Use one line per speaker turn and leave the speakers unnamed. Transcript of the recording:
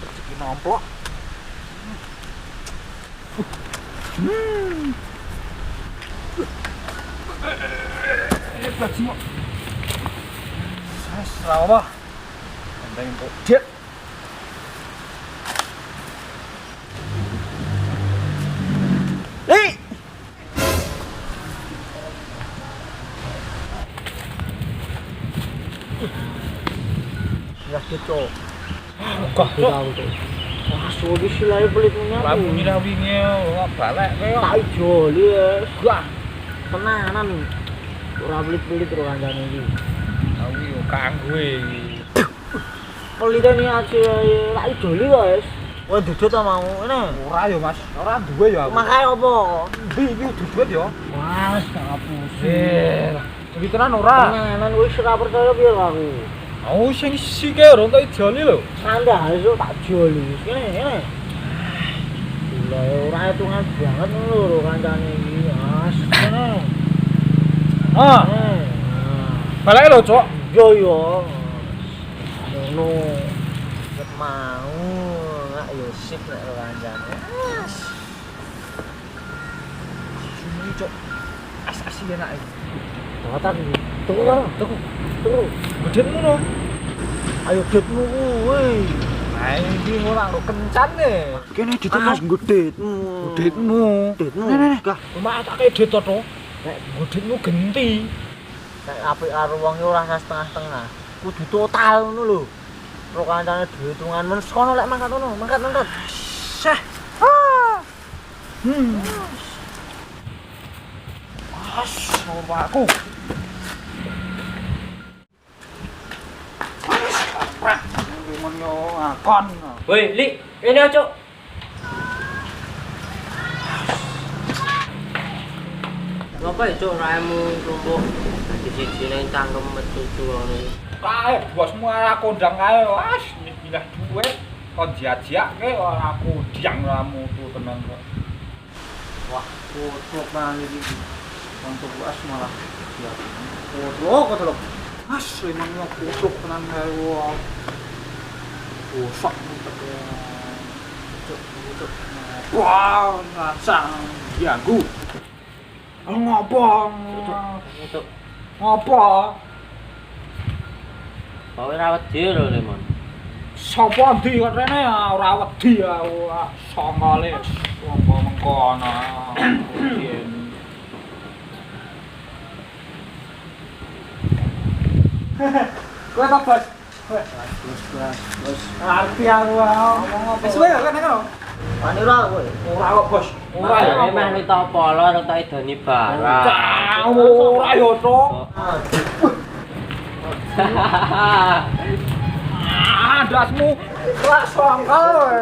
Rezeki nomplok. Hebat semua. Saya apa? Penting kok dia. Ya cocok. Kok tahu tuh. Wah, suwi silai pelit punya.
Lamu nyirah wingi ora balek kowe.
Tak joli ya. Gak. Tenanan. Ora pelit-pelit karo kancane iki.
Aku yo kanggo iki.
Pelitane aja tak joli wis. Wah, dudut ta mau ngene.
Ora yo Mas, ora duwe yo aku.
Makane opo?
Iki dudut yo.
Wah, tak pusing.
Jadi tenan ora.
Tenanan wis ora percaya piye aku.
Aku sing sike ora tak joli lho.
Sandah iso tak joli. Kene. Gila ora hitungan banget lho kancane iki. Kene.
Ah, balek lho, Cok.
Yo. Ngono. Ket mau nggak yo sip nek karo kancane. Cuma Cok. As-as enak iki. Watak iki. Tuku.
Gedetmu no.
Ayo gedetmu kuwi.
Nah, iki ora kok kencan e.
Kene ditemas gedetmu.
Gedetmu.
Nek.
Cuma tak kei det to. Nek gedetmu genti.
Nek apik karo wong iki ora setengah-setengah. Kudu total ngono lho. Karo kancane dhewe hitungan men sono lek mangkat ngono, mangkat. Syah.
Ora aku. Menyo akon.
Woi, Li, ini Cuk. Ngapa ya, Cuk, raimu tumpuk di siji nang cangkem metu ngono iki.
Kae bosmu ora kondang kae, wis pindah duit kon jiak-jiake ora aku diang ramu tuh tenan kok.
Wah, kotok nang iki. Wong tuwas malah siap. Kotok. Asli menyo kotok tenan kae wae. Gosok mutek ya. Cuk. Wah, ngasang dianggu. Ngopo?
Cuk.
Ngopo?
Kowe ra wedi lho, Lemon.
Sapa ndi kok rene ora wedi aku songole.
Apa mengkono.
Kowe tak bos. Bos. Arti aku ngomong apa? Wis wae kan ngono. Ani ora kowe.
Ora kok, Bos.
Ora ya meh nita polo tak idoni barang.
Ora yo, Cok.
Hahaha.
Dasmu
Wah, songkol kowe.